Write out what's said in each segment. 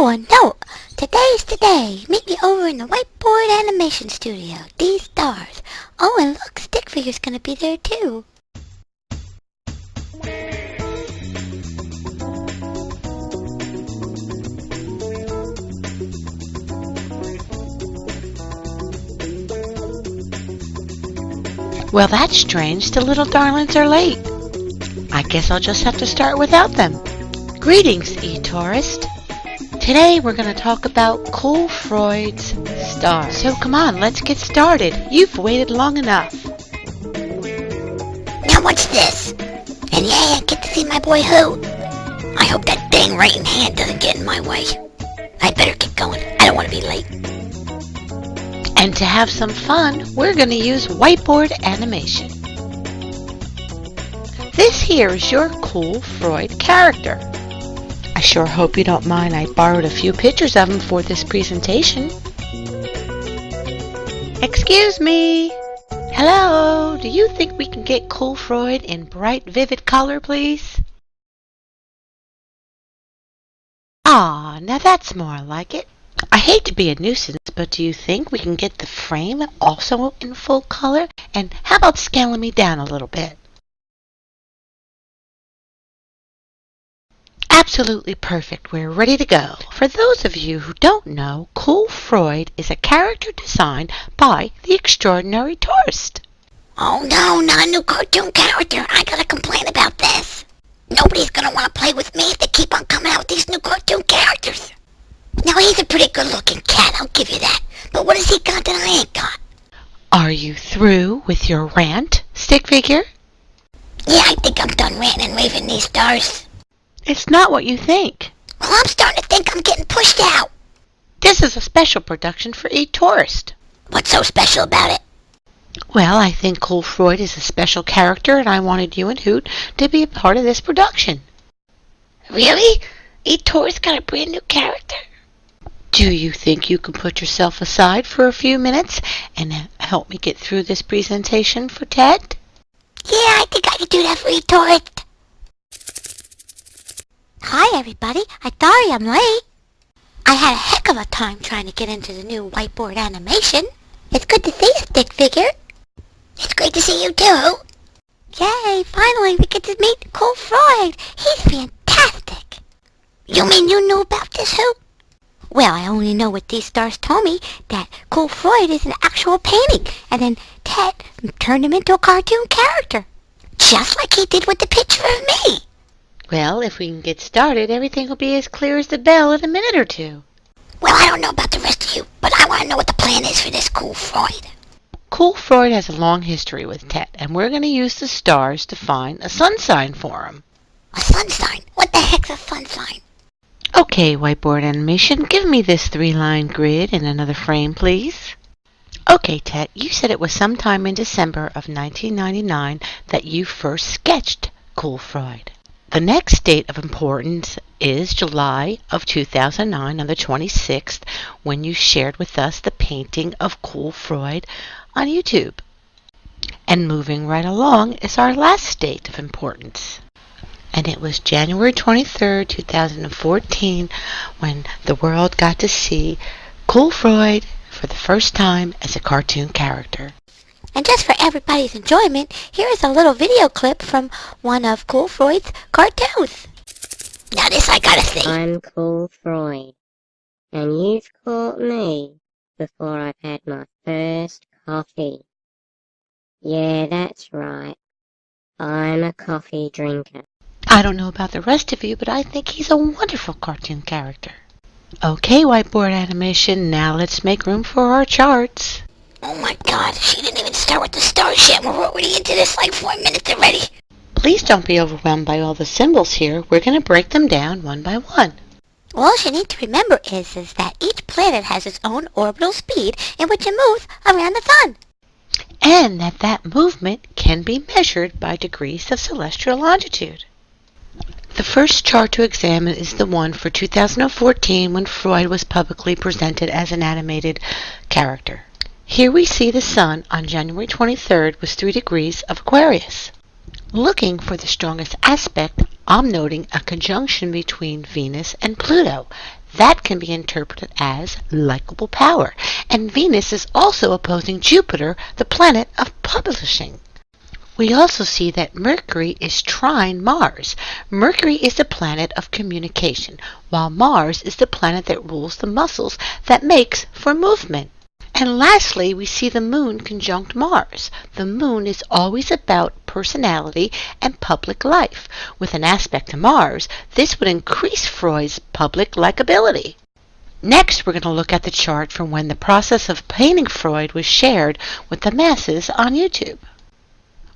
a note. Today's the day. Meet me over in the whiteboard animation studio, TheseStars. Oh, and look, Stick Figure's gonna be there too. Well, that's strange. The little darlings are late. I guess I'll just have to start without them. Greetings, eTourist. Today we're going to talk about Cool Froyd's Stars. So come on, let's get started. You've waited long enough. Now what's this? And yeah, I get to see my boy HOOT. I hope that dang writing hand doesn't get in my way. I better get going. I don't want to be late. And to have some fun, we're going to use whiteboard animation. This here is your Cool Froyd character. I sure hope you don't mind I borrowed a few pictures of him for this presentation. Excuse me. Hello, do you think we can get Cool Froyd in bright, vivid color, please? Ah, now that's more like it. I hate to be a nuisance, but do you think we can get the frame also in full color? And how about scaling me down a little bit? Absolutely perfect. We're ready to go. For those of you who don't know, Cool Froyd is a character designed by the extraordinary tourist. Oh no, not a new cartoon character. I gotta complain about this. Nobody's gonna want to play with me if they keep on coming out with these new cartoon characters. Now he's a pretty good looking cat, I'll give you that. But what has he got that I ain't got? Are you through with your rant, Stick Figure? Yeah, I think I'm done ranting and raving these stars. It's not what you think. Well, I'm starting to think I'm getting pushed out. This is a special production for eTourist. What's so special about it? Well, I think Cool Froyd is a special character, and I wanted you and HOOT to be a part of this production. Really? eTourist got a brand new character? Do you think you can put yourself aside for a few minutes and help me get through this presentation for Ted? Yeah, I think I could do that for eTourist. Hi everybody, I'm sorry I'm late. I had a heck of a time trying to get into the new whiteboard animation. It's good to see you, Stick Figure. It's great to see you too. Yay, finally we get to meet Cool Froyd. He's fantastic. You mean you knew about this, HOOT? Well, I only know what TheseStars told me, that Cool Froyd is an actual painting, and then Ted turned him into a cartoon character. Just like he did with the picture of me. Well, if we can get started, everything will be as clear as the bell in a minute or two. Well, I don't know about the rest of you, but I want to know what the plan is for this Cool Froyd. Cool Froyd has a long history with Ted, and we're going to use the stars to find a sun sign for him. A sun sign? What the heck's a sun sign? Okay, whiteboard animation, give me this 3-line grid in another frame, please. Okay, Ted, you said it was sometime in December of 1999 that you first sketched Cool Froyd. The next date of importance is July of 2009 on the 26th, when you shared with us the painting of Cool Froyd on YouTube. And moving right along is our last date of importance. And it was January 23rd, 2014, when the world got to see Cool Froyd for the first time as a cartoon character. And just for everybody's enjoyment, here is a little video clip from one of Cool Froyd's cartoons. Now this I gotta see. I'm Cool Froyd, and you've caught me before I've had my first coffee. Yeah, that's right. I'm a coffee drinker. I don't know about the rest of you, but I think he's a wonderful cartoon character. Okay, whiteboard animation, now let's make room for our charts. Oh my god, she didn't even start with the stars yet. We're already into this like 4 minutes already. Please don't be overwhelmed by all the symbols here. We're going to break them down one by one. All you need to remember is that each planet has its own orbital speed in which it moves around the sun. And that movement can be measured by degrees of celestial longitude. The first chart to examine is the one for 2014 when Froyd was publicly presented as an animated character. Here we see the sun on January 23rd was 3 degrees of Aquarius. Looking for the strongest aspect, I'm noting a conjunction between Venus and Pluto. that can be interpreted as likable power. And Venus is also opposing Jupiter, the planet of publishing. We also see that Mercury is trine Mars. Mercury is the planet of communication, while Mars is the planet that rules the muscles that makes for movement. And lastly, we see the moon conjunct Mars. The moon is always about personality and public life. With an aspect to Mars, this would increase Freud's public likability. Next, we're going to look at the chart from when the process of painting Freud was shared with the masses on YouTube.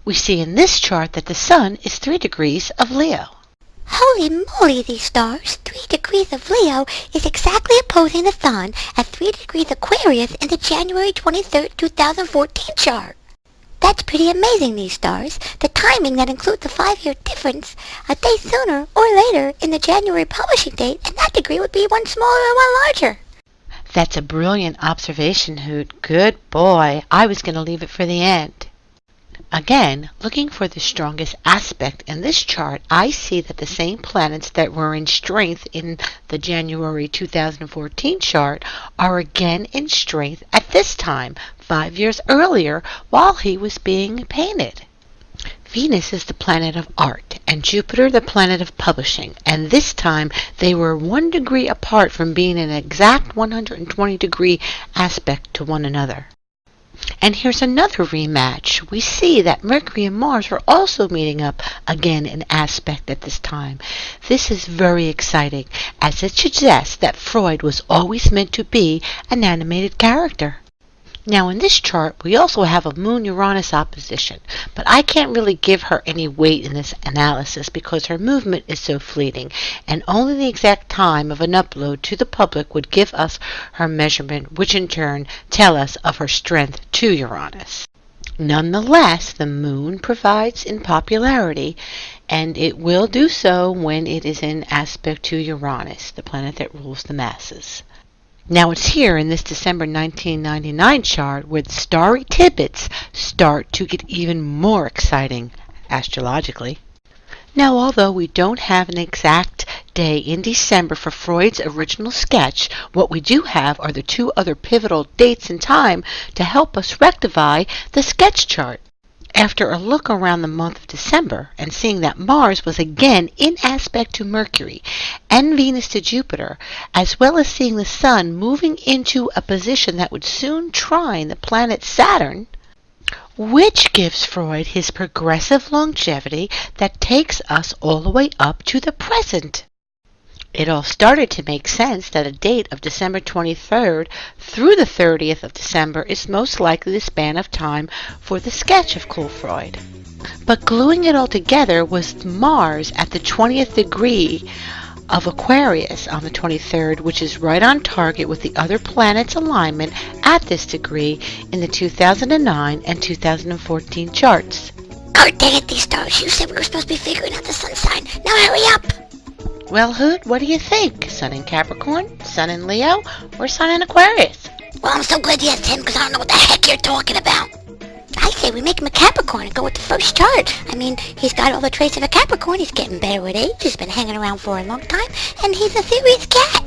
We see in this chart that the sun is 3 degrees of Leo. Holy moly, these stars! 3 degrees of Leo is exactly opposing the sun at 3 degrees Aquarius in the January 23rd, 2014 chart. That's pretty amazing, these stars. The timing that includes the 5-year difference, a day sooner or later in the January publishing date, and that degree would be one smaller and one larger. That's a brilliant observation, Hoot. Good boy. I was going to leave it for the end. Again, looking for the strongest aspect in this chart, I see that the same planets that were in strength in the January 2014 chart are again in strength at this time, 5 years earlier, while he was being painted. Venus is the planet of art, and Jupiter the planet of publishing, and this time they were 1 degree apart from being an exact 120-degree aspect to one another. And here's another rematch. We see that Mercury and Mars are also meeting up again in aspect at this time. This is very exciting, as it suggests that Freud was always meant to be an animated character. Now in this chart, we also have a Moon-Uranus opposition, but I can't really give her any weight in this analysis because her movement is so fleeting, and only the exact time of an upload to the public would give us her measurement, which in turn tell us of her strength to Uranus. Nonetheless, the Moon provides in popularity, and it will do so when it is in aspect to Uranus, the planet that rules the masses. Now it's here in this December 1999 chart where the Starry Tidbits start to get even more exciting astrologically. Now, although we don't have an exact day in December for Freud's original sketch, what we do have are the 2 other pivotal dates in time to help us rectify the sketch chart. After a look around the month of December and seeing that Mars was again in aspect to Mercury and Venus to Jupiter, as well as seeing the Sun moving into a position that would soon trine the planet Saturn, which gives Freud his progressive longevity that takes us all the way up to the present. It all started to make sense that a date of December 23rd through the 30th of December is most likely the span of time for the sketch of Cool Froyd. But gluing it all together was Mars at the 20th degree of Aquarius on the 23rd, which is right on target with the other planets' alignment at this degree in the 2009 and 2014 charts. Oh, dang it, these stars. You said we were supposed to be figuring out the sun sign. Now hurry up. Well, Hoot, what do you think? Sun in Capricorn, Sun in Leo, or Sun in Aquarius? Well, I'm so glad you asked him because I don't know what the heck you're talking about. I say we make him a Capricorn and go with the first chart. I mean, he's got all the traits of a Capricorn. He's getting better with age. He's been hanging around for a long time, and he's a serious cat.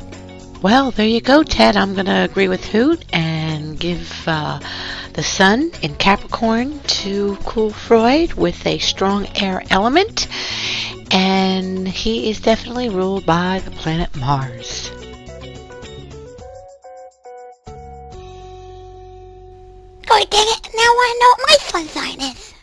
Well, there you go, Ted. I'm going to agree with Hoot and give the Sun in Capricorn to Cool Froyd with a strong air element. And he is definitely ruled by the planet Mars. Oh, dang it. Now I know what my sun sign is.